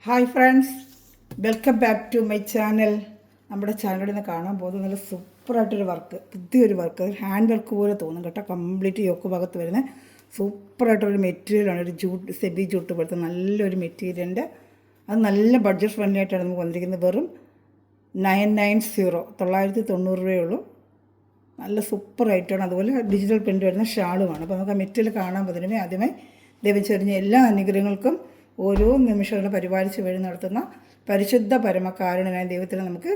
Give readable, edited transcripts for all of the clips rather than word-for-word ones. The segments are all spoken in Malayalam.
Hi friends, welcome back to my channel. നമ്മുടെ ചാനലിൽ നിന്ന് കാണാൻ പോകുന്നത് നല്ല സൂപ്പറായിട്ടൊരു വർക്ക്, പുതിയൊരു വർക്ക്, ഹാൻഡ് വർക്ക് പോലെ തോന്നും കേട്ടോ. കംപ്ലീറ്റ് യോക്ക് ഭാഗത്ത് വരുന്ന സൂപ്പറായിട്ടൊരു മെറ്റീരിയലാണ്. ഒരു സെബി ജൂട്ട് പോലത്തെ നല്ലൊരു മെറ്റീരിയലിൻ്റെ അത് നല്ല ബഡ്ജറ്റ് ഫ്രണ്ട്ലി ആയിട്ടാണ് നമുക്ക് വന്നിരിക്കുന്നത്. വെറും 990 രൂപയേ ഉള്ളൂ. നല്ല സൂപ്പറായിട്ടാണ്. അതുപോലെ ഡിജിറ്റൽ പ്രിൻ്റ് വരുന്ന ഷാളുമാണ്. അപ്പോൾ നമുക്ക് ആ മെറ്റീരിയൽ കാണാൻ പോകുന്നതിന് ആദ്യമായി ദൈവം ചെറിഞ്ഞ എല്ലാ അനുഗ്രഹങ്ങൾക്കും ഓരോ നിമിഷങ്ങളും പരിപാലിച്ച് വഴി നടത്തുന്ന പരിശുദ്ധ പരമകാരുണനായ ദൈവത്തിന് നമുക്ക്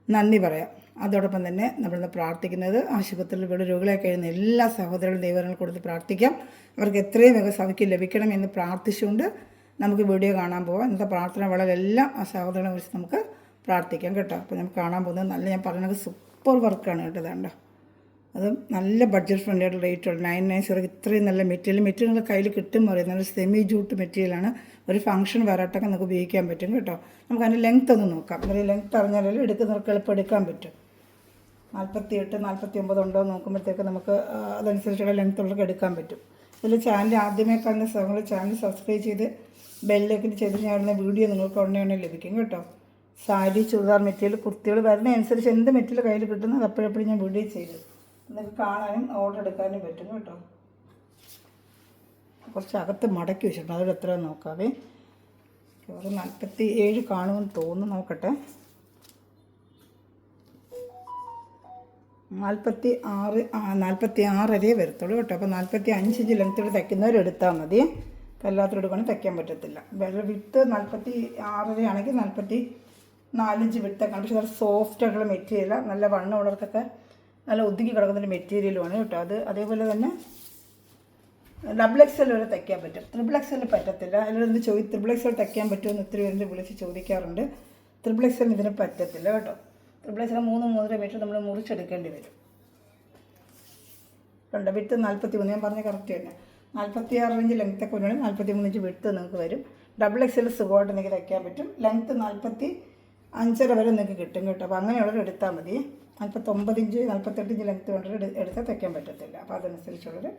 നന്ദി പറയാം. അതോടൊപ്പം തന്നെ നമ്മളിന്ന് പ്രാർത്ഥിക്കുന്നത് ആശുപത്രിയിൽ വീട് രോഗികളെ കഴിയുന്ന എല്ലാ സഹോദരങ്ങളും ദൈവങ്ങൾ കൊടുത്ത് പ്രാർത്ഥിക്കാം. അവർക്ക് എത്രയും വേഗം സൗഖ്യം ലഭിക്കണം എന്ന് പ്രാർത്ഥിച്ചുകൊണ്ട് നമുക്ക് വീഡിയോ കാണാൻ പോകാം. ഇന്നത്തെ പ്രാർത്ഥന വളരെ എല്ലാം ആ സഹോദരനെ കുറിച്ച് നമുക്ക് പ്രാർത്ഥിക്കാം കേട്ടോ. അപ്പോൾ നമുക്ക് കാണാൻ പോകുന്നത് നല്ല, ഞാൻ പറയുന്നത് സൂപ്പർ വർക്കാണ് കേട്ടോ. ഇതാണ്ടോ, അതും നല്ല ബഡ്ജറ്റ് ഫ്രണ്ട്ലി ആയിട്ട് റേറ്റുള്ള 990. ഇത്രയും നല്ല മെറ്റീരിയൽ കയ്യിൽ കിട്ടും പറയുന്നത്. നല്ല സെമി ജൂട്ട് മെറ്റീരിയലാണ്. ഒരു ഫംഗ്ഷൻ വരാട്ടൊക്കെ നമുക്ക് ഉപയോഗിക്കാൻ പറ്റും കേട്ടോ. നമുക്ക് അതിൻ്റെ ലെങ്ത്ത് ഒന്ന് നോക്കാം. ഒരു ലെങ്ത്ത് അറിഞ്ഞാലും എടുക്കുന്നവർക്ക് എളുപ്പം എടുക്കാൻ പറ്റും. 48, 49 ഉണ്ടോ നോക്കുമ്പോഴത്തേക്ക് നമുക്ക് അതനുസരിച്ചുള്ള ലെങ്ത്ത് ഉള്ളവർക്ക് എടുക്കാൻ പറ്റും. ഇതിൽ ചാനൽ ആദ്യമേ കാണുന്ന സഹോദരങ്ങൾ ചാനൽ സബ്സ്ക്രൈബ് ചെയ്ത് ബെല്ലേക്ക് ചെയ്ത് ഞാനുള്ള വീഡിയോ നിങ്ങൾക്ക് ഉടനെ ലഭിക്കും കേട്ടോ. സാരി, ചുരിദാർ മെറ്റീരിയൽ, കുർത്തികൾ വരുന്നതനുസരിച്ച് എന്ത് മെറ്റീരിയൽ കയ്യിൽ കിട്ടുന്നത് അപ്പോഴെപ്പോഴും ഞാൻ വീഡിയോ ചെയ്തു നിങ്ങൾക്ക് കാണാനും ഓർഡർ എടുക്കാനും പറ്റും കേട്ടോ. കുറച്ച് അകത്ത് മടക്കി വെച്ചിട്ടുണ്ട്, അതോടെ എത്ര നോക്കാവേ. ഒരു 47 കാണുമെന്ന് തോന്നുന്നു, നോക്കട്ടെ. 46 വരത്തുള്ളൂ കേട്ടോ. അപ്പോൾ 45 ഇഞ്ച് ലെങ്ത്തോട് തയ്ക്കുന്നവരെടുത്താൽ മതി. എല്ലാത്തിനും എടുക്കുകയാണെങ്കിൽ തയ്ക്കാൻ പറ്റത്തില്ല. വിത്ത് 46 ആണെങ്കിൽ 44 ഇഞ്ച് വിത്തൊക്കെയാണ്. പക്ഷേ നല്ല സോഫ്റ്റ് ആയിട്ടുള്ള മെറ്റീരിയൽ, നല്ല വണ്ണം ഉള്ളവർക്കൊക്കെ നല്ല ഒതുങ്ങി കിടക്കുന്നൊരു മെറ്റീരിയലുമാണ് കേട്ടോ. അതേപോലെ തന്നെ XXL വരെ തയ്ക്കാൻ പറ്റും. XXL പറ്റത്തില്ല. അതിലെന്ത് XXL തയ്ക്കാൻ പറ്റുമെന്ന് ഒത്തിരി പേര് വിളിച്ച് ചോദിക്കാറുണ്ട്. XXL ഇതിന് പറ്റത്തില്ല കേട്ടോ. XXL 3-3.5 മീറ്റർ നമ്മൾ മുറിച്ചെടുക്കേണ്ടി വരും. കണ്ടോ, വിത്ത് 43, ഞാൻ പറഞ്ഞ കറക്റ്റ് തന്നെ. 46 ഇഞ്ച് ലെങ്ത്തൊക്കെ വരുവാണെങ്കിൽ 43 ഇഞ്ച് വിട്ട് നിങ്ങൾക്ക് വരും. XXL സുഖമായിട്ട് നിങ്ങൾക്ക് തയ്ക്കാൻ പറ്റും. ലെങ്ത്ത് 45.5 വരെ നിങ്ങൾക്ക് കിട്ടും കേട്ടോ. അപ്പോൾ അങ്ങനെയുള്ളവർ എടുത്താൽ മതി. 49 ഇഞ്ച് 48 ഇഞ്ച് ലെങ്ത്ത് വേണ്ടവർ എടുത്താൽ തയ്ക്കാൻ പറ്റത്തില്ല. അപ്പോൾ അതനുസരിച്ചുള്ളൊരു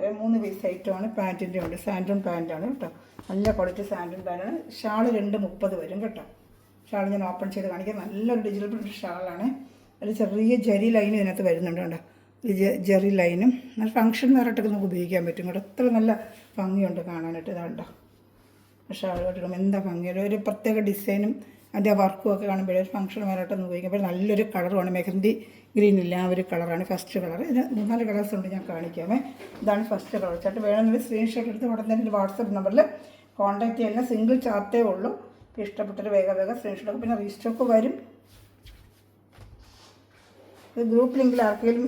3 പീസ് ഐറ്റമാണ്. പാൻറ്റിൻ്റെ ഉണ്ട്, സാൻഡൂൺ പാൻറ്റാണ് കേട്ടോ. നല്ല ക്വാളിറ്റി സാൻഡൂൺ പാൻറ്റാണ്. ഷാൾ 230 വരും കേട്ടോ. ഷാൾ ഞാൻ ഓപ്പൺ ചെയ്ത് കാണിക്കാം. നല്ലൊരു ഡിജിറ്റൽ പ്രിൻ്റ് ഷാളാണ്. ഒരു ചെറിയ ജരി ലൈനും ഇതിനകത്ത് വരുന്നുണ്ട് കേട്ടോ. ജെറി ലൈനും നല്ല ഫംഗ്ഷൻ വേറായിട്ടൊക്കെ നമുക്ക് ഉപയോഗിക്കാൻ പറ്റും കേട്ടോ. അത്ര നല്ല ഭംഗിയുണ്ട് കാണാനായിട്ട്. ഇതാണ്ടോ ഷാളായിട്ട് എന്താ ഭംഗിയുടെ ഒരു പ്രത്യേക ഡിസൈനും അതിൻ്റെ വർക്കും ഒക്കെ കാണുമ്പോഴേ ഫംഗ്ഷൻ വേറായിട്ടൊന്നും ഉപയോഗിക്കാം. അപ്പോൾ നല്ലൊരു കളറുമാണ്. മെഹന്തി ഗ്രീൻ ഇല്ല, ആ ഒരു കളറാണ് ഫസ്റ്റ് കളർ. ഇതിന് 3-4 കളേഴ്സ് ഉണ്ട്, ഞാൻ കാണിക്കാമേ. ഇതാണ് ഫസ്റ്റ് കളർ. ചേട്ടൻ വേണമെങ്കിൽ സ്ക്രീൻഷോട്ട് എടുത്ത് ഉടൻ തന്നെ വാട്സപ്പ് നമ്പറിൽ കോൺടാക്ട് ചെയ്യുന്ന സിംഗിൾ ചാർട്ടേ ഉള്ളൂ. ഇഷ്ടപ്പെട്ടൊരു വേഗം സ്ക്രീൻഷോട്ട്. പിന്നെ റീസ്റ്റോക്ക് വരും. ഗ്രൂപ്പ് ലിങ്കിൽ ആർക്കെങ്കിലും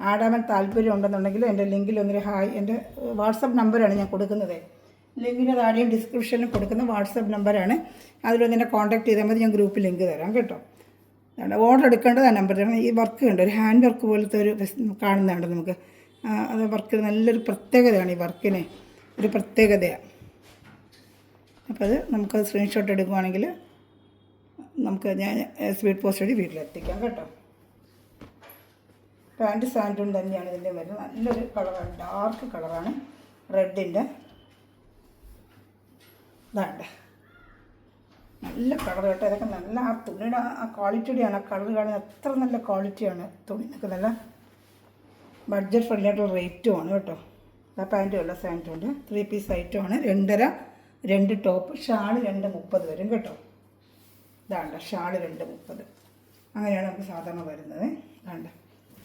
ആഡ് ആവാൻ താല്പര്യം ഉണ്ടെന്നുണ്ടെങ്കിൽ എൻ്റെ ലിങ്കിൽ ഒന്നൊരു ഹായ്, എൻ്റെ വാട്സപ്പ് നമ്പറാണ് ഞാൻ കൊടുക്കുന്നത്. ലിങ്കിൻ്റെ താഴെയും ഡിസ്ക്രിപ്ഷനിൽ കൊടുക്കുന്ന വാട്സപ്പ് നമ്പറാണ്. അതിലൊന്ന് എന്നെ കോൺടാക്ട് ചെയ്താൽ മതി. ഞാൻ ഗ്രൂപ്പ് ലിങ്ക് തരാം കേട്ടോ. ഓർഡർ എടുക്കേണ്ടത് ആ നമ്പറിലാണ്. ഈ വർക്ക് ഉണ്ട്, ഒരു ഹാൻഡ് വർക്ക് പോലത്തെ ഒരു കാണുന്നുണ്ട് നമുക്ക്. അത് വർക്ക് നല്ലൊരു പ്രത്യേകതയാണ്. ഈ വർക്കിന് ഒരു പ്രത്യേകതയാണ്. അപ്പോൾ അത് നമുക്കത് സ്ക്രീൻഷോട്ട് എടുക്കുകയാണെങ്കിൽ നമുക്ക് ഞാൻ സ്പീഡ് പോസ്റ്റ് വഴി വീട്ടിലെത്തിക്കാം കേട്ടോ. പാൻറ്റ് സാൻഡൂൺ തന്നെയാണ് ഇതിൻ്റെ വരുന്നത്. നല്ലൊരു കളറാണ്, ഡാർക്ക് കളറാണ്, റെഡിൻ്റെ. ഇതാണ്ട് നല്ല കളർ കേട്ടോ. ഇതൊക്കെ നല്ല ആ തുണിയുടെ ആ ക്വാളിറ്റിയുടെയാണ്. ആ കളർ കാണുന്നത് അത്ര നല്ല ക്വാളിറ്റിയാണ് തുണി. ഇതൊക്കെ നല്ല ബഡ്ജറ്റ് ഫ്രണ്ട്ലി ആയിട്ടുള്ള റേറ്റുമാണ് കേട്ടോ. ആ പാൻറ്റും ഉള്ള സാൻഡൂണ്ട് 3 പീസ് ഐറ്റമാണ്. 2.5 2 ടോപ്പ്. ഷാൾ 230 വരും കേട്ടോ. ഇതാണ്ട ഷാൾ 230. അങ്ങനെയാണ് നമുക്ക് സാധാരണ വരുന്നത്. ഇതാണ്ട്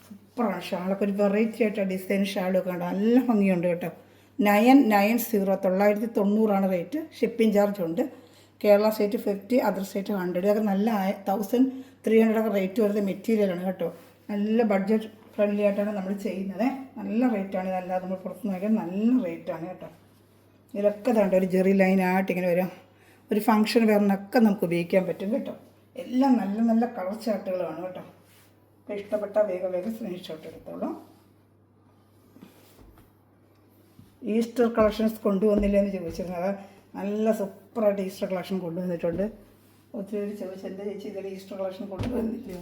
സൂപ്പറാണ് ഷാളൊക്കെ. ഒരു വെറൈറ്റി ആയിട്ട് ഡിസൈൻ ഷാളൊക്കെ ഉണ്ട്. നല്ല ഭംഗിയുണ്ട് കേട്ടോ. 990 990 റേറ്റ്. ഷിപ്പിംഗ് ചാർജ് ഉണ്ട്. Kerala state 50, other state 100. ഇതൊക്കെ നല്ല 1300 റേറ്റ് വരുന്ന മെറ്റീരിയലാണ് കേട്ടോ. നല്ല ബഡ്ജറ്റ് ഫ്രണ്ട്ലി ആയിട്ടാണ് നമ്മൾ ചെയ്യുന്നത്. നല്ല റേറ്റാണ്. ഇതല്ലാതെ നമ്മൾ പുറത്ത് നോക്കിയാൽ നല്ല റേറ്റാണ് കേട്ടോ. ഇതിലൊക്കെ തണ്ട ഒരു ജെറി ലൈനായിട്ട് ഇങ്ങനെ വരും. ഒരു ഫംഗ്ഷൻ വേറിനൊക്കെ നമുക്ക് ഉപയോഗിക്കാൻ പറ്റും കേട്ടോ. എല്ലാം നല്ല നല്ല കളർ ചാർട്ടുകളാണ് കേട്ടോ. അപ്പോൾ ഇഷ്ടപ്പെട്ട വേഗം സ്ക്രീൻഷോട്ട് എടുത്തോളൂ. ഈസ്റ്റർ കളക്ഷൻസ് കൊണ്ടുവന്നില്ല എന്ന് ചോദിച്ചിരുന്നത്. നല്ല സൂപ്പറായിട്ട് ഈസ്റ്റർ കളക്ഷൻ കൊണ്ടുവന്നിട്ടുണ്ട്. ഒത്തിരി പേര് ചോദിച്ചു, എന്താ ചേച്ചി ഇതിൽ ഈസ്റ്റർ കളക്ഷൻ കൊണ്ടുവന്നില്ല.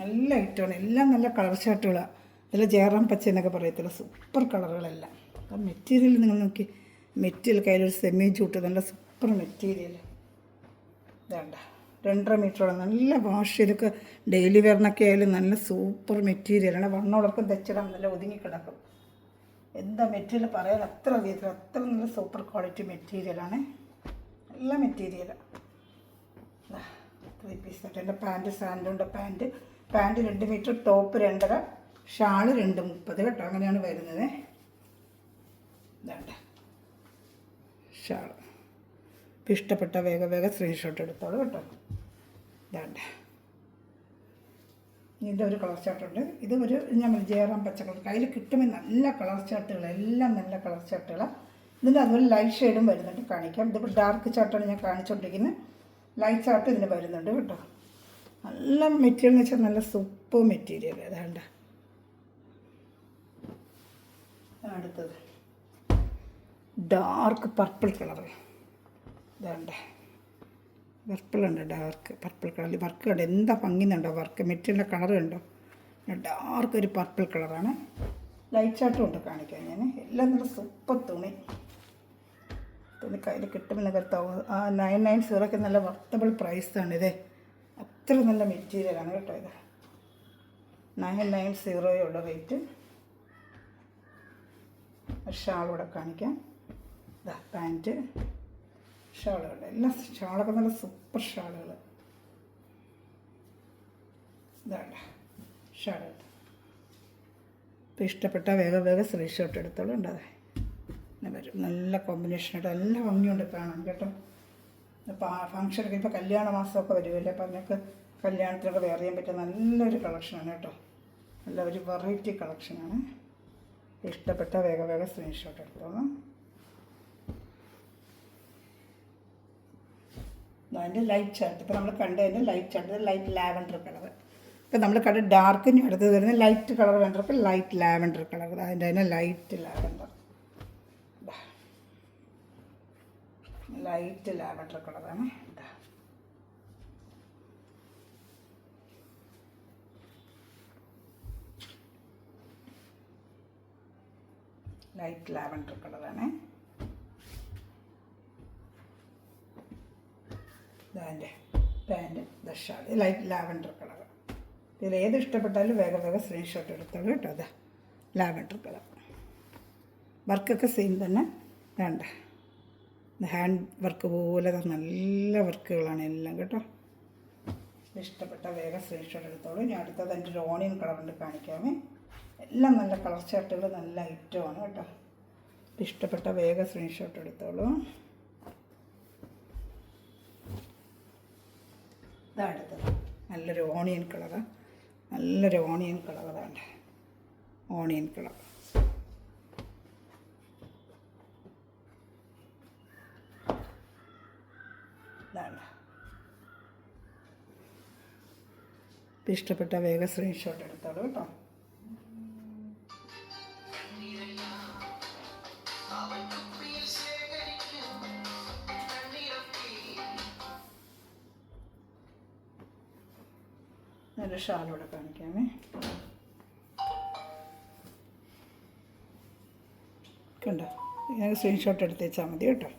നല്ല ഐറ്റമാണ്. എല്ലാം നല്ല കളർ ചാർട്ടുകളാണ്. ഇതിൽ ജയറാം പച്ച എന്നൊക്കെ പറയത്തില്ല, സൂപ്പർ കളറുകളെല്ലാം. ആ മെറ്റീരിയൽ നിങ്ങൾ നോക്കി, മെറ്റീരിയൽ കയ്യിലൊരു സെമി ജൂട്ട്, നല്ല സൂപ്പർ മെറ്റീരിയൽ. വേണ്ട 2.5 മീറ്ററോളം നല്ല വാഷ് ചെയ്തൊക്കെ ഡെയിലി വെയറിനൊക്കെ ആയാലും നല്ല സൂപ്പർ മെറ്റീരിയലാണ്. വണ്ണമുള്ളവർക്കും തെച്ചിടാൻ നല്ല ഒതുങ്ങിക്കിടക്കും. എന്താ മെറ്റീരിയൽ പറയാൻ അത്ര അറിയത്തില്ല, അത്ര നല്ല സൂപ്പർ ക്വാളിറ്റി മെറ്റീരിയലാണ്. നല്ല മെറ്റീരിയലാണ്. 3 പീസ് സെറ്റ്. എൻ്റെ പാൻറ്റ് സാൻഡുണ്ട്. പാൻറ്റ് 2 മീറ്റർ, ടോപ്പ് 2.5, ഷാള് 2.30 കേട്ടോ. അങ്ങനെയാണ് വരുന്നത്. ഇതാണ്ട് ഷാള്. ഇപ്പം ഇഷ്ടപ്പെട്ട വേഗം സ്ക്രീൻഷോട്ട് എടുത്തോളൂ കേട്ടോ. ഇതാണ്ട് ഇതിൻ്റെ ഒരു കളർ ചാർട്ടുണ്ട്. ഇത് ഒരു നമ്മൾ ജയറാം പച്ച കളർ കയ്യിൽ കിട്ടുമ്പോൾ നല്ല കളർ ചാർട്ടുകൾ, എല്ലാം നല്ല കളർ ചാർട്ടുകളാണ്. ഇതിൻ്റെ അതുപോലെ ലൈറ്റ് ഷെയ്ഡും വരുന്നുണ്ട്, കാണിക്കാം. ഇതിപ്പോൾ ഡാർക്ക് ചാർട്ടാണ് ഞാൻ കാണിച്ചുകൊണ്ടിരിക്കുന്നത്. ലൈറ്റ് ചാർട്ട് ഇതിന് വരുന്നുണ്ട് കേട്ടോ. നല്ല മെറ്റീരിയൽ എന്ന് വെച്ചാൽ നല്ല സൂപ്പർ മെറ്റീരിയൽ. അതാണ്ട അടുത്തത് ഡാർക്ക് പർപ്പിൾ കളർ. ഇതാണ്ട് പർപ്പിളുണ്ട്, ഡാർക്ക് പർപ്പിൾ കളറിൽ വർക്ക് കണ്ടോ, എന്താ ഭംഗിന്നുണ്ടോ വർക്ക്. മെറ്റീരിയലിൻ്റെ കളർ കണ്ടോ, ഡാർക്ക് ഒരു പർപ്പിൾ കളറാണ്. ലൈറ്റ് ചാർട്ടും ഉണ്ട്, കാണിക്കാം ഞാൻ. എല്ലാം നല്ല സൂപ്പർ തുണി കയ്യിൽ കിട്ടുമെന്ന് കരുത്താവും. 990 നല്ല വർത്തബിൾ പ്രൈസാണിത്. അത്ര നല്ല മെറ്റീരിയലാണ് കേട്ടോ. ഇത് 990 ഉള്ള റേറ്റ്. ഷാളൂടെ കാണിക്കാം. ഇതാ പാൻറ്റ്, ഷാളുകൾ, എല്ലാം ഷാളൊക്കെ നല്ല സൂപ്പർ ഷാളുകൾ. ഇതാണ് ഷാള്. ഇപ്പോൾ ഇഷ്ടപ്പെട്ട വേഗം സ്ക്രീൻഷോട്ട് എടുത്തോളൂ. ഉണ്ടാതെ വരും. നല്ല കോമ്പിനേഷനായിട്ട് നല്ല ഭംഗിയുണ്ട് കാണാൻ കേട്ടോ. ഇപ്പോൾ ഫംഗ്ഷനൊക്കെ ഇപ്പോൾ കല്യാണ മാസമൊക്കെ വരുമല്ലേ, അപ്പോൾ അതിനൊക്കെ കല്യാണത്തിനൊക്കെ വെയർ ചെയ്യാൻ പറ്റിയ നല്ലൊരു കളക്ഷനാണ് കേട്ടോ. നല്ല ഒരു വെറൈറ്റി കളക്ഷനാണ്. ഇഷ്ടപ്പെട്ട വേഗം സ്ക്രീൻഷോട്ട് എടുത്തോളാം. അതിൻ്റെ ലൈറ്റ് ചാർട്ട് ഇപ്പോൾ നമ്മൾ കണ്ടതിൻ്റെ light chart, light lavender colour. ഇപ്പോൾ നമ്മൾ കണ്ട ഡാർക്കിന് അടുത്ത് വരുന്ന ലൈറ്റ് കളർ വേണ്ടപ്പോൾ ലൈറ്റ് ലാവൻഡർ കളർ. അതിൻ്റെ തന്നെ ലൈറ്റ് ലാവൻഡർ, ലൈറ്റ് ലാവൻഡർ കളറാണ്. ലൈറ്റ് ലാവൻഡർ കളറാണ്. ഇതാൻ്റെ pant shawl light lavender colour. ഇതിൽ ഏത് ഇഷ്ടപ്പെട്ടാലും വേഗം സ്ക്രീൻഷോട്ട് എടുത്തോളൂ കേട്ടോ. അതാ ലാവൻഡർ കളർ. വർക്കൊക്കെ സെയിം തന്നെ. വേണ്ട ഹാൻഡ് വർക്ക് പോലെ നല്ല വർക്കുകളാണ് എല്ലാം കേട്ടോ. ഇഷ്ടപ്പെട്ട വേഗം സ്ക്രീൻഷോട്ട് എടുത്തോളൂ. ഞാൻ അടുത്തത് എൻ്റെ ഒരു ഓണിയൻ കളറുണ്ട്, കാണിക്കാമേ. എല്ലാം നല്ല കളർ ചാർട്ടുകൾ, നല്ല ഐറ്റമാണ് കേട്ടോ. ഇഷ്ടപ്പെട്ട വേഗം സ്ക്രീൻഷോട്ട് എടുത്തോളൂ. ഇതാണ് അടുത്തത് നല്ലൊരു ഓണിയൻ കളറാണ്. നല്ലൊരു ഓണിയൻ കളർ. അതാണ്ട് ഓണിയൻ കളർ. ഇതാണ് ഇഷ്ടപ്പെട്ട വേഗം സ്ക്രീൻഷോട്ട് എടുത്തോളൂ കേട്ടോ. നല്ല ഷാളോടെ കാണിക്കാമേ. കണ്ടോ, ഞാൻ സ്ക്രീൻഷോട്ട് എടുത്ത് വെച്ചാൽ മതി കേട്ടോ.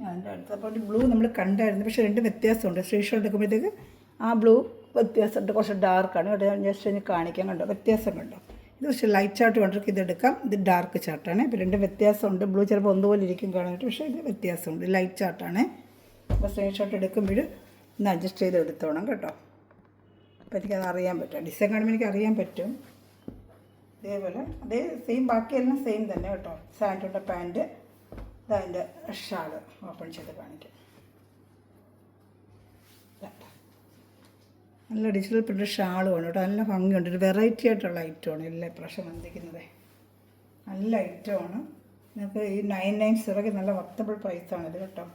അതിൻ്റെ അടുത്തപ്പോൾ ബ്ലൂ നമ്മൾ കണ്ടായിരുന്നു, പക്ഷേ 2 വ്യത്യാസമുണ്ട്. സ്ക്രീൻഷോട്ട് എടുക്കുമ്പോഴത്തേക്ക് ആ ബ്ലൂ വ്യത്യാസമുണ്ട്, കുറച്ച് ഡാർക്കാണ് കേട്ടോ. ഞാൻ ജസ്റ്റ് ഒന്ന് കാണിക്കാൻ കണ്ടോ, വ്യത്യാസം കണ്ടോ. ഇത് പക്ഷേ ലൈറ്റ് ചാർട്ട് വേണ്ടവർക്ക് ഇതെടുക്കാം. ഇത് ഡാർക്ക് ചാർട്ടാണ്. ഇപ്പോൾ 2 വ്യത്യാസമുണ്ട്. ബ്ലൂ ചിലപ്പോൾ ഒന്നുപോലെ ഇരിക്കും കാണാനായിട്ട്, പക്ഷേ ഇത് വ്യത്യാസമുണ്ട്. ലൈറ്റ് ചാർട്ടാണ്. അപ്പോൾ സ്ക്രീൻഷോട്ട് എടുക്കുമ്പോൾ ഒന്ന് അഡ്ജസ്റ്റ് ചെയ്ത് എടുത്തോണം കേട്ടോ. അപ്പോൾ എനിക്കത് അറിയാൻ പറ്റും. ഡിസൈൻ കാണുമ്പോൾ എനിക്ക് അറിയാൻ പറ്റും. ഇതേപോലെ അതേ സെയിം, ബാക്കിയെല്ലാം സെയിം തന്നെ കേട്ടോ. സാൻഡുള്ള പാൻറ്റ്, ഇതതിൻ്റെ ഷാള് ഓപ്പൺ ചെയ്ത് കാണിക്കാം. നല്ല ഡിജിറ്റൽ പ്രിൻ്റ് ഷാളുമാണ് കേട്ടോ. നല്ല ഭംഗിയുണ്ട്. ഒരു വെറൈറ്റി ആയിട്ടുള്ള ഐറ്റമാണ് എല്ലാം ഇപ്രാവശ്യം വന്നിരിക്കുന്നത്. നല്ല ഐറ്റമാണ്. നിങ്ങൾക്ക് ഈ 990 നല്ല വർത്തബിൾ പ്രൈസാണിത് കേട്ടോ.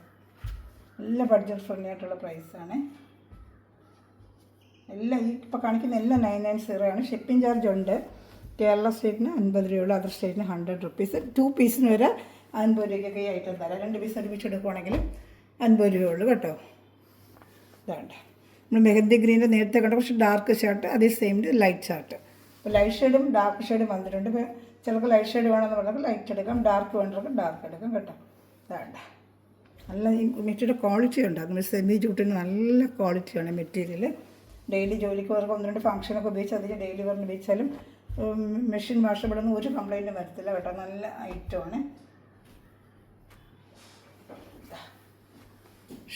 നല്ല ബഡ്ജറ്റ് ഫ്രണ്ട്ലി ആയിട്ടുള്ള പ്രൈസാണ്. എല്ലാം ഈ ഇപ്പോൾ കാണിക്കുന്ന എല്ലാം 990 ഷിപ്പിംഗ് ചാർജ് ഉണ്ട്. കേരള സ്റ്റേറ്റിന് 50 രൂപയുള്ളൂ, അതർ സ്റ്റേറ്റിന് 100 റുപ്പീസ്. 2 പീസിന് വരെ 50 രൂപയ്ക്കൊക്കെ ഈ ഐറ്റം തരാം. 2 പീസ് ഒരുമിച്ച് എടുക്കുവാണെങ്കിൽ 50 രൂപയുള്ളൂ കേട്ടോ. ഇതാണ്ട് നമ്മൾ മെഹന്തി ഗ്രീൻ്റെ നേരത്തെ കണ്ട കുറച്ച് ഡാർക്ക് ചാർട്ട്, അതേ സെയിം ലൈറ്റ് ചാർട്ട്. ഇപ്പോൾ ലൈറ്റ് ഷെയ്ഡും ഡാർക്ക് ഷെയ്ഡും വന്നിട്ടുണ്ട്. ഇപ്പോൾ ചിലർക്ക് ലൈറ്റ് ഷെയ്ഡ് വേണമെന്ന് പറഞ്ഞാൽ ലൈറ്റ് എടുക്കാം, ഡാർക്ക് വേണ്ടവർക്ക് ഡാർക്ക് എടുക്കാം കേട്ടോ. വേണ്ട നല്ല ഈ മെറ്റീരിയൽ ക്വാളിറ്റി ഉണ്ട്. നമ്മൾ സെമി ജൂട്ടിന് നല്ല ക്വാളിറ്റിയാണ് മെറ്റീരിയൽ. ഡെയിലി ജോലിക്ക് വർക്ക് 1-2 ഫംഗ്ഷനൊക്കെ ഉപയോഗിച്ച് അതിന് ഡെയിലി വർക്ക് ഉപയോഗിച്ചാലും മെഷീൻ വാഷപ്പെടുന്ന ഒരു കംപ്ലൈൻറ്റും വരത്തില്ല കേട്ടോ. നല്ല ഐറ്റമാണ്.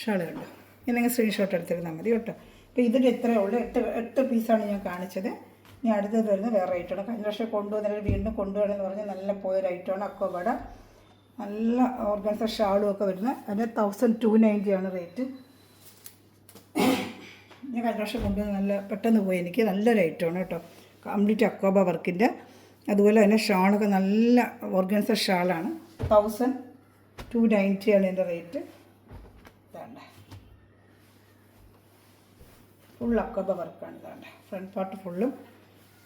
ഷാള് കണ്ടോ, ഇല്ലെങ്കിൽ സ്ക്രീൻഷോട്ട് എടുത്തിരുന്നാൽ മതി കേട്ടോ. അപ്പോൾ ഇതിൻ്റെ ഇത്രയേ ഉള്ളൂ. 8 പീസാണ് ഞാൻ കാണിച്ചത്. ഇനി അടുത്തത് വരുന്നത് വേറെ ഐറ്റമാണ്. കഴിഞ്ഞ വർഷം കൊണ്ടുവന്നിട്ട് വീണ്ടും കൊണ്ടുവരണമെന്ന് പറഞ്ഞാൽ നല്ല പോയൊരു ഐറ്റമാണ്. അക്കോബട നല്ല ഓർഗൻസ ഷാളും ഒക്കെ വരുന്നത്. അതിന് 1290 റേറ്റ്. ഞാൻ കഴിഞ്ഞ വർഷം കൊണ്ടുവന്ന് നല്ല പെട്ടെന്ന് പോയി. എനിക്ക് നല്ലൊരു ഐറ്റമാണ് കേട്ടോ. കംപ്ലീറ്റ് അക്കോബ വർക്കിൻ്റെ. അതുപോലെ തന്നെ ഷാളൊക്കെ നല്ല ഓർഗൻസ ഷാളാണ്. 1290 ഇതിൻ്റെ റേറ്റ്. ഇതാണ്ട് ഫുൾ അക്കോബ വർക്കാണ്. ഇതാണ്ട് ഫ്രണ്ട് പാർട്ട് ഫുള്ളും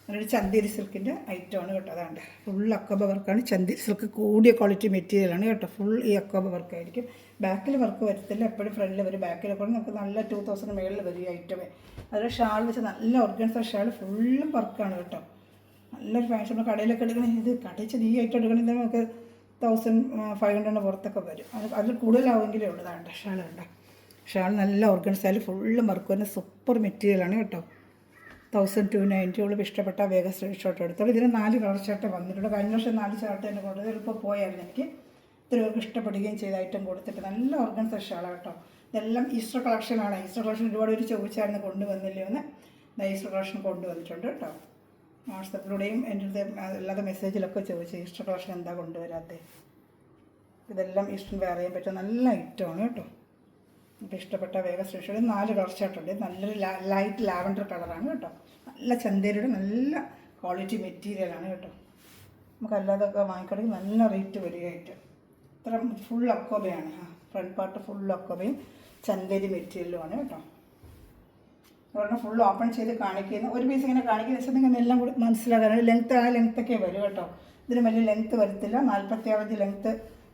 നല്ലൊരു ചന്തേരി സിൽക്കിൻ്റെ ഐറ്റമാണ് കേട്ടോ. അതാണ്ട് ഫുൾ അക്കോബ വർക്കാണ്. ചന്തേരി സിൽക്ക് കൂടിയ ക്വാളിറ്റി മെറ്റീരിയലാണ് കേട്ടോ. ഫുൾ ഈ അക്കോബ വർക്കായിരിക്കും. ബാക്കിൽ വർക്ക് വരത്തില്ല, എപ്പോഴും ഫ്രണ്ടിൽ വരും. ബാക്കിൽ കൂടെ നമുക്ക് നല്ല 2000 മേളിൽ വരും ഈ ഐറ്റമേ. അതിൽ ഷാൾ വെച്ച് നല്ല ഓർഗൻസ ഷാൾ ഫുള്ളും വർക്കാണ് കേട്ടോ. നല്ലൊരു ഫാഷൻ. നമ്മൾ കടയിലൊക്കെ എടുക്കണമെങ്കിൽ ഇത് കടയിച്ചത് ഈ ഐറ്റം എടുക്കണമെങ്കിൽ നമുക്ക് 1500 പുറത്തൊക്കെ വരും. അതിൽ കൂടുതലാവുമെങ്കിലേ ഉള്ളതാണ് ഷാൾ കണ്ട. ഷാൾ നല്ല ഓർഗൻസയിൽ ഫുള്ളും വർക്ക് വരുന്ന സൂപ്പർ മെറ്റീരിയലാണ് കേട്ടോ. 1290 ഉള്ള ഇഷ്ടപ്പെട്ട വേഗം സ്ക്രീൻഷോട്ട് എടുത്തോളൂ. ഇതിന് 4 കളർ ചാർട്ട് വന്നിട്ടുണ്ട്. കഴിഞ്ഞ വർഷം 4 ചാർട്ട് തന്നെ കൊണ്ടത് എളുപ്പം പോയായിരുന്നു. എനിക്ക് ഇത്ര പേർക്ക് ഇഷ്ടപ്പെടുകയും ചെയ്ത ഐറ്റം കൊടുത്തിട്ട് നല്ല ഓർഗൻസ ഷാളാണ് കേട്ടോ. ഇതെല്ലാം ഈസ്റ്റർ കളക്ഷനാണ്. ഈസ്റ്റർ കളക്ഷൻ ഒരുപാട് പേര് ചോദിച്ചായിരുന്നു കൊണ്ടുവന്നില്ലേ എന്ന്. ഈസ്റ്റർ കളക്ഷൻ കൊണ്ടുവന്നിട്ടുണ്ട് കേട്ടോ. വാട്സപ്പിലൂടെയും എൻ്റെ അടുത്ത് അല്ലാതെ മെസ്സേജിലൊക്കെ ചോദിച്ചു ഈസ്റ്റർ കളക്ഷൻ എന്താ കൊണ്ടുവരാത്തത്. ഇതെല്ലാം ഈസ്റ്റർ വെയർ ചെയ്യാൻ പറ്റും നല്ല ഐറ്റമാണ് കേട്ടോ. നമുക്ക് ഇഷ്ടപ്പെട്ട വേഗം സ്പെഷ്യൽ 4 കളർ ചാർട്ടുണ്ട്. നല്ലൊരു ലൈറ്റ് ലാവൻഡർ കളറാണ് കേട്ടോ. നല്ല ചന്തേരിയുടെ നല്ല ക്വാളിറ്റി മെറ്റീരിയലാണ് കേട്ടോ. നമുക്ക് അല്ലാതൊക്കെ വാങ്ങിക്കണമെങ്കിൽ നല്ല റേറ്റ് വരികയായിട്ട്. ഇത്ര ഫുൾ അക്കോബയാണ്. ഫ്രണ്ട് പാർട്ട് ഫുൾ അക്കോബയും ചന്തേരി മെറ്റീരിയലുമാണ് കേട്ടോ. അതുകൊണ്ട് ഫുൾ ഓപ്പൺ ചെയ്ത് കാണിക്കുന്ന ഒരു പീസ് ഇങ്ങനെ കാണിക്കുന്ന വെച്ചാൽ നിങ്ങൾ എല്ലാം കൂടി മനസ്സിലാക്കാനാണ്. ലെങ്ത്ത് ആ ലെങ്ത്തൊക്കെ വരും കേട്ടോ. ഇതിന് വലിയ ലെങ്ത്ത് വരത്തില്ല. 46 ലെങ്ത്ത്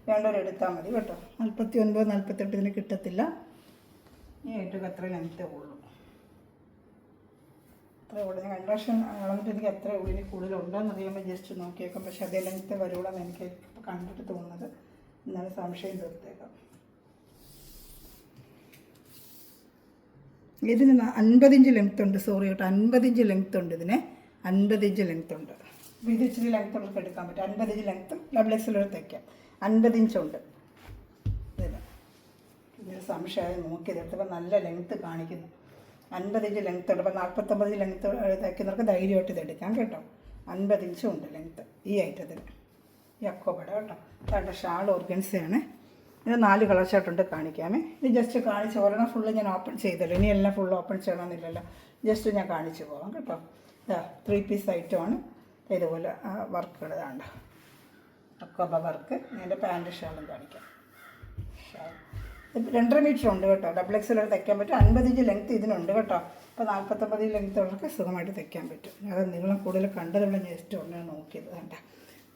വേണ്ടവർ എടുത്താൽ മതി കേട്ടോ. 49, 48 ഇതിന് കിട്ടത്തില്ല. ഈ ഐറ്റൊക്കെ അത്ര ലെങ്ത്തേ ഉള്ളൂ. അത്രേ ഉള്ളൂ. ഞാൻ കഴിഞ്ഞ പ്രാവശ്യം അളന്നിട്ട് എനിക്ക് അത്രേ ഉള്ളൂ. ഇനി കൂടുതലുണ്ടോയെന്ന് അറിയുമ്പോൾ ജസ്റ്റ് നോക്കിയേക്കാം. പക്ഷേ അതേ ലെങ്ത്ത് വരുള്ളൂന്ന് എനിക്ക് ഇപ്പോൾ കണ്ടിട്ട് തോന്നുന്നത്. എന്നാലും സംശയം തീർത്തേക്കാം. ഇതിന് 50 ഇഞ്ച് ലെങ്ത്ത് ഉണ്ട്. സോറി കേട്ടോ, 50 ഇഞ്ച് ലെങ്ത്ത് ഉണ്ട്. ഇതിന് 50 ഇഞ്ച് ലെങ്ത്ത് ഉണ്ട്. അപ്പോൾ ഇത് ഇച്ചിരി ലെങ്ത്ത് ഉള്ളവർക്ക് എടുക്കാൻ പറ്റും. 50 ഇഞ്ച് ലെങ്ത്തും XL തയ്ക്കാം. 50 ഇഞ്ചുണ്ട് ഇതിന്. ഇതിന് സംശയമായി നോക്കിയതെടുത്തപ്പോൾ നല്ല ലെങ്ത്ത് കാണിക്കുന്നു. 50 ഇഞ്ച് ലെങ്ത്ത് ഉണ്ട്. അപ്പോൾ 49 ഇഞ്ച് ലെങ്ത്ത് തയ്ക്കുന്നവർക്ക് ധൈര്യമായിട്ട് ഇതെടുക്കാം കേട്ടോ. 50 ഇഞ്ചും ഉണ്ട് ലെങ്ത്ത് ഈ ഐറ്റത്തിന്. ഈ അക്കോബട കേട്ടോ. അതാണ്ട് ഷാൾ ഓർഗൻസയാണ്. ഇത് 4 കളർ ചാർട്ടുണ്ട്. കാണിക്കാമേ. ഇത് ജസ്റ്റ് കാണിച്ച് ഒരെണ്ണം ഫുള്ള് ഞാൻ ഓപ്പൺ ചെയ്തല്ലോ. ഇനി എല്ലാം ഫുള്ള് ഓപ്പൺ ചെയ്യണമെന്നില്ലല്ലോ. ജസ്റ്റ് ഞാൻ കാണിച്ച് പോകാം കേട്ടോ. ഇതാ 3 പീസ് ഐറ്റമാണ്. ഇതുപോലെ വർക്കുകൾ ഇതാണ്ട് അക്കോബ വർക്ക്. എൻ്റെ പാൻറ്റ് ഷാളും കാണിക്കാം. ഷാൾ 2.5 മീറ്റർ ഉണ്ട് കേട്ടോ. XL തയ്ക്കാൻ പറ്റും. 50 ഇഞ്ച് ലെങ്ത്ത് ഇതിനുണ്ട് കേട്ടോ. അപ്പോൾ 49 ലെങ്ത്ത് ഉള്ളവർക്ക് സുഖമായിട്ട് തയ്ക്കാൻ പറ്റും. അത് നീളം കൂടുതൽ കണ്ടതുള്ള ജസ്റ്റ് ഒന്ന് നോക്കിയത് വേണ്ട.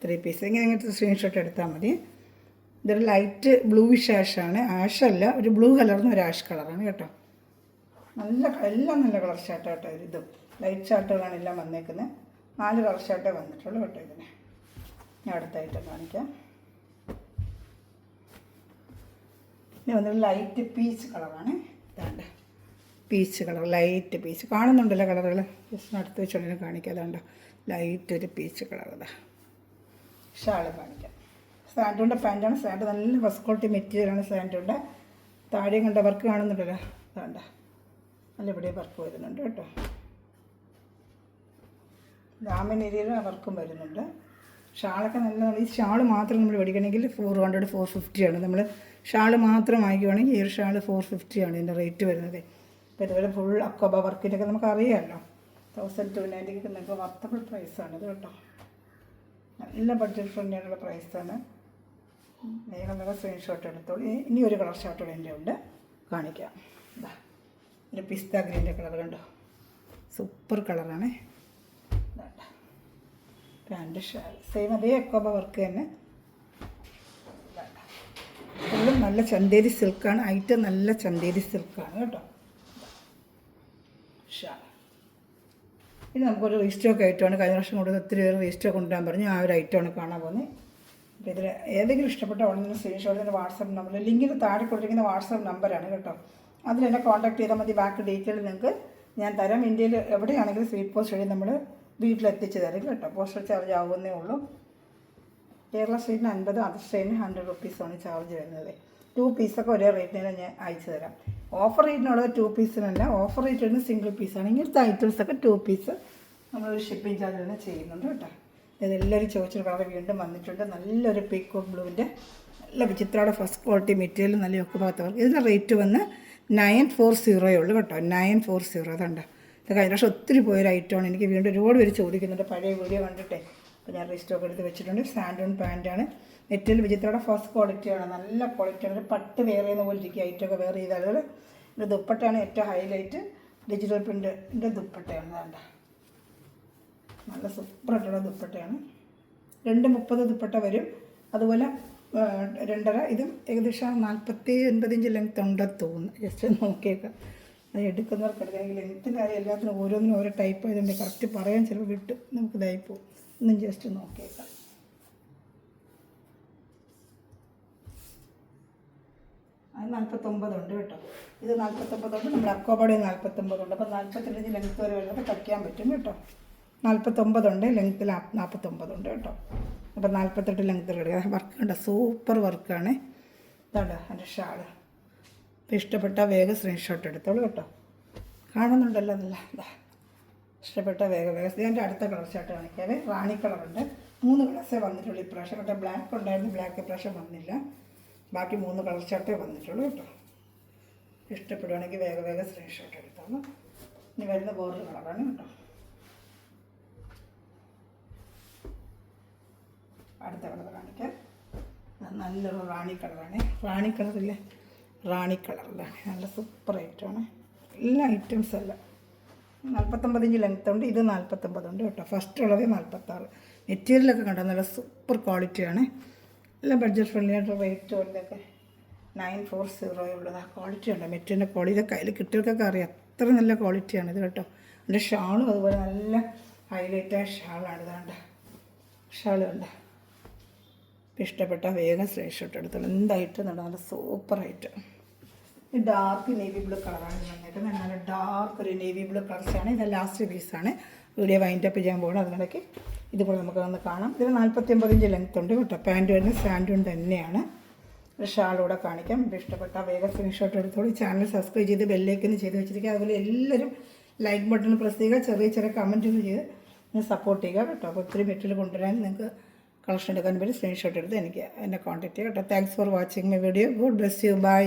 3 പീസ് ഇങ്ങനെ ഇങ്ങനത്തെ സ്ക്രീൻഷോട്ട് എടുത്താൽ മതി. ഇതൊരു ലൈറ്റ് ബ്ലൂയിഷ് ആഷാണ്. ആഷല്ല, ഒരു ബ്ലൂ കളർന്ന് ഒരു ആഷ് കളറാണ് കേട്ടോ. എല്ലാം നല്ല കളർ ചാർട്ട് കേട്ടോ. ഇതും ലൈറ്റ് ചാർട്ടുകളാണ് എല്ലാം വന്നേക്കുന്നത്. 4 കളർ ചാർട്ടേ വന്നിട്ടുള്ളൂ കേട്ടോ. ഇതിന് ഞാൻ അടുത്തായിട്ട് കാണിക്കാം. ഇനി വന്നൊരു ലൈറ്റ് പീച്ച് കളറാണ്. ഇതാണ്ട് പീച്ച് കളർ, ലൈറ്റ് പീച്ച് കാണുന്നുണ്ടല്ലോ കളറുകൾ. ജസ്റ്റ് അടുത്ത് വെച്ചോണ്ടിനെ കാണിക്കാം. അതാണ്ടോ ലൈറ്റ് ഒരു പീച്ച് കളർ. ഇതാ ഷാള് കാണിക്കാം. സാൻഡുണ്ട പാൻറ്റാണ്. സാൻഡ് നല്ല ഫസ്റ്റ് ക്വാളിറ്റി മെറ്റീരിയലാണ് സാൻഡുണ്ട. താഴെ കണ്ട വർക്ക് കാണുന്നുണ്ടല്ലോ. അതാണ്ട നല്ല ഇവിടെ വർക്ക് വരുന്നുണ്ട് കേട്ടോ. ദാമൻ ഏരിയയിൽ വർക്കും വരുന്നുണ്ട്. ഷാളൊക്കെ നല്ല. ഈ ഷാൾ മാത്രം നമ്മൾ മേടിക്കണമെങ്കിൽ 400, 450 ആണ്. നമ്മൾ ഷാൾ മാത്രം വാങ്ങിക്കുവാണെങ്കിൽ ഈ ഒരു ഷാൾ 450 ആണ് ഇതിൻ്റെ റേറ്റ് വരുന്നത്. അപ്പോൾ ഇതുപോലെ ഫുൾ അക്കോബ വർക്കിൻ്റെയൊക്കെ നമുക്കറിയാമല്ലോ. 1290 നിങ്ങൾക്ക് വർത്തബിൾ പ്രൈസാണിത് കേട്ടോ. നല്ല ബഡ്ജറ്റ് ഫ്രണ്ട്ലി ആയിട്ടുള്ള പ്രൈസാണ്. വേഗം സ്ക്രീൻഷോട്ട് എടുത്തോളൂ. ഇനി ഒരു കളർ ഷർട്ട് എൻ്റെ ഉണ്ട് കാണിക്കാം. ഇതാ ഒരു പിസ്ത ഗ്രീൻ്റെ കളർ കണ്ടോ. സൂപ്പർ കളറാണ്. പാൻറ്റ് ഷാൾ സെയിം അതേ അക്കോബ വർക്ക് തന്നെ. ഫുള്ളും നല്ല ചന്തേരി സിൽക്കാണ്. ഐറ്റം നല്ല ചന്തേരി സിൽക്കാണ് കേട്ടോ. ഷാൾ ഇനി നമുക്കൊരു റീസ്റ്റോക്ക് ഐറ്റമാണ്. കഴിഞ്ഞ വർഷം കൂടുതൽ ഒത്തിരി പേര് റീസ്റ്റോക്ക് കൊണ്ടുവരാൻ പറഞ്ഞു. ആ ഒരു ഐറ്റമാണ് കാണാൻ പോകുന്നത്. അപ്പോൾ ഇതിൽ ഏതെങ്കിലും ഇഷ്ടപ്പെട്ട ഉടനെ സ്ക്രീൻഷോട്ടിൻ്റെ വാട്സപ്പ് നമ്പർ ലിങ്കിന് താഴെ കൊടുത്തിരിക്കുന്ന വാട്സപ്പ് നമ്പറാണ് കേട്ടോ. അതിൽ എന്നെ കോൺടാക്ട് ചെയ്താൽ മതി. ബാക്കി ഡീറ്റെയിൽ നിങ്ങൾക്ക് ഞാൻ തരാം. ഇന്ത്യയിൽ എവിടെയാണെങ്കിലും സ്പീഡ് പോസ്റ്റ് വഴി നമ്മൾ വീട്ടിലെത്തിച്ച് തരും കേട്ടോ. പോസ്റ്റൽ ചാർജ് ആവുന്നേ ഉള്ളൂ. കേരള സ്റ്റേറ്റിന് 50, അതർ സ്റ്റേറ്റിന് 100 റുപ്പീസാണ് ചാർജ് വരുന്നത്. 2 പീസൊക്കെ ഒരേ റേറ്റിന് ഞാൻ അയച്ചു തരാം. ഓഫർ റേറ്റിനുള്ളത് 2 പീസിനല്ല, ഓഫർ റേറ്റ് വരുന്നത് സിംഗിൾ പീസാണ്. ഇങ്ങനത്തെ ഐറ്റംസൊക്കെ 2 പീസ് നമ്മളൊരു ഷിപ്പിംഗ് ചാർജ് തന്നെ ചെയ്യുന്നുണ്ട് കേട്ടോ. ഇതെല്ലാവരും ചോദിച്ചൊരു കളർ വീണ്ടും വന്നിട്ടുണ്ട്. നല്ലൊരു പീക്കോക്ക് ബ്ലൂവിൻ്റെ നല്ല വിചിത്രയുടെ ഫസ്റ്റ് ക്വാളിറ്റി മെറ്റീരിയൽ, നല്ല ഒക്കെ ഭാഗത്തവർക്ക്. ഇതിൻ്റെ റേറ്റ് വന്ന് 940 ഉള്ളൂ കേട്ടോ. 940. അതുണ്ട്. ഇത് കഴിഞ്ഞ വർഷം ഒത്തിരി പോയൊരു ഐറ്റമാണ്. എനിക്ക് വീണ്ടും ഒരുപാട് പേര് ചോദിക്കുന്നുണ്ട് പഴയ വീഡിയോ കണ്ടിട്ടേ. അപ്പോൾ ഞാൻ റീസ്റ്റോക്ക് എടുത്ത് വെച്ചിട്ടുണ്ട്. സാൻഡൂൺ പാൻറ്റാണ്. മെറ്റീരിയൽ വിചിത്രയുടെ ഫസ്റ്റ് ക്വാളിറ്റിയാണ്. നല്ല ക്വാളിറ്റിയാണ്. പട്ട് വെയർ ചെയ്യുന്ന പോലെ ഇരിക്കുക. ഐറ്റമൊക്കെ വെയർ ചെയ്താൽ ഇത് ദുപ്പട്ടയാണ് ഏറ്റവും ഹൈലൈറ്റ്. ഡിജിറ്റൽ പ്രിൻ്റിൻ്റെ ദുപ്പട്ടയാണ്. വേണ്ട നല്ല സൂപ്പറായിട്ടുള്ള ദുപ്പട്ടയാണ്. 230 ദുപ്പട്ട വരും. അതുപോലെ 2.5 ഇതും ഏകദേശം 49 ഇഞ്ച് ലെങ്ത് ഉണ്ടെന്ന് തോന്നുന്നു. ജസ്റ്റ് നോക്കിയേക്കാം. അത് എടുക്കുന്നവർക്ക് എടുക്കണമെങ്കിൽ ലെങ്ത്തിൻ്റെ കാര്യം എല്ലാത്തിനും ഓരോന്നിനും ഓരോ ടൈപ്പ് ആയതുകൊണ്ട് കറക്റ്റ് പറയാൻ ചിലപ്പോൾ വിട്ട് നമുക്ക് ഇതായിപ്പോവും. ഒന്നും ജസ്റ്റ് നോക്കിയേക്കാം. അത് 49 ഉണ്ട് കേട്ടോ. ഇത് 49 ഉണ്ട്. നമ്മുടെ അക്കോബാടി 49 ഉണ്ട്. അപ്പോൾ 42 ഇഞ്ച് ലെങ്ത്ത് വരെ വരുന്നത് തയ്ക്കാൻ പറ്റും കേട്ടോ. 49 ഉണ്ട്, ലെങ്ത്തിൽ 49 ഉണ്ട് കേട്ടോ. അപ്പോൾ 48 ലെങ്ത്തിൽ എടുക്കുക. വർക്ക് ഉണ്ട്, സൂപ്പർ വർക്കാണ്. ഇതാണ് എൻ്റെ ഷാള്. അപ്പോൾ ഇഷ്ടപ്പെട്ട വേഗം സ്ക്രീൻഷോട്ട് എടുത്തോളൂ കേട്ടോ. കാണുന്നുണ്ടല്ലോ നല്ല ഇതാ. ഇഷ്ടപ്പെട്ട വേഗം ഇതിൻ്റെ അടുത്ത കളർ ഷർട്ട് കാണിക്കാതെ റാണി കളറുണ്ട്. 3 കളേഴ്സേ വന്നിട്ടുള്ളൂ ഇപ്രാവശ്യം കേട്ടോ. ബ്ലാക്ക് ഉണ്ടായിരുന്നു, ബ്ലാക്ക് ഇപ്രാവശ്യം വന്നില്ല. ബാക്കി 3 കളർ ഷർട്ടേ വന്നിട്ടുള്ളൂ കേട്ടോ. ഇഷ്ടപ്പെടുവാണെങ്കിൽ വേഗം സ്ക്രീൻഷോട്ട് എടുത്തോളൂ. ഇനി വരുന്ന വേറൊരു കളറാണ് കേട്ടോ. അടുത്ത കളർ കാണിക്കാം. നല്ലൊരു റാണി കളറാണ്. റാണി കളറില്ലേ, റാണി കളറിലാണ്. നല്ല സൂപ്പർ ഐറ്റമാണ്. എല്ലാ ഐറ്റംസ് അല്ല. 49 ഇഞ്ച് ലെങ്ത് ഉണ്ട്. ഇത് 49 ഉണ്ട് കേട്ടോ. ഫസ്റ്റ് ഉള്ളത് 46. മെറ്റീരിയലൊക്കെ കണ്ടോ നല്ല സൂപ്പർ ക്വാളിറ്റിയാണ്. എല്ലാം ബഡ്ജറ്റ് ഫ്രണ്ട്ലി ആയിട്ട് റേറ്റ് വരുന്നതൊക്കെ 940 ഉള്ളത്. ആ ക്വാളിറ്റി ഉണ്ട്. മെറ്റീരിയലിൻ്റെ ക്വാളിറ്റി ഇതൊക്കെ കയ്യിൽ കിട്ടിയവർക്കൊക്കെ അറിയാം. അത്ര നല്ല ക്വാളിറ്റിയാണ് ഇത് കേട്ടോ. എൻ്റെ ഷാളും അതുപോലെ നല്ല ഹൈലൈറ്റായ ഷാളാണ്. ഇതാണ്ട് ഷാൾ ഉണ്ട്. ഇഷ്ടപ്പെട്ട വേഗം സ്ക്രീൻഷോട്ട് എടുത്തോളൂ. എന്തായിട്ട് നല്ല സൂപ്പറായിട്ട്. ഈ ഡാർക്ക് നേവി ബ്ലൂ കളറാണ് വന്നിരിക്കുന്നത്. നല്ല ഡാർക്ക് ഒരു നേവി ബ്ലൂ കളർസാണ്. ഇത് ലാസ്റ്റ് പീസാണ്. വീഡിയോ വൈൻഡപ്പ് ചെയ്യാൻ പോകണം. അതിനിടയ്ക്ക് ഇതുപോലെ നമുക്ക് ഒന്ന് കാണാം. ഇതിൽ 49 ഇഞ്ച് ലെങ്ത് ഉണ്ട് കേട്ടോ. പാൻറ്റ് വരുന്നത് സാൻഡൂൺ തന്നെയാണ്. ഒരു ഷാളൂടെ കാണിക്കാം. ഇഷ്ടപ്പെട്ട വേഗം സ്ക്രീൻഷോട്ട് എടുത്തോളൂ. ചാനൽ സബ്സ്ക്രൈബ് ചെയ്ത് ബെല്ലേക്കിന് ചെയ്ത് വെച്ചിരിക്കുക. അതുപോലെ എല്ലാവരും ലൈക്ക് ബട്ടൺ പ്രസ് ചെയ്യുക. ചെറിയ കമൻറ്റുകൾ ചെയ്ത് സപ്പോർട്ട് ചെയ്യുക കേട്ടോ. അപ്പോൾ ഒത്തിരി മെറ്റീരിയൽ കൊണ്ടുവരാൻ നിങ്ങൾക്ക് കളക്ഷൻ എടുക്കാൻ വേണ്ടി സ്ക്രീൻഷോട്ട് എടുത്ത് എനിക്ക് എന്നെ കോൺടാക്ട് ചെയ്യുക കേട്ടോ. Thanks for watching my video. God bless you. By.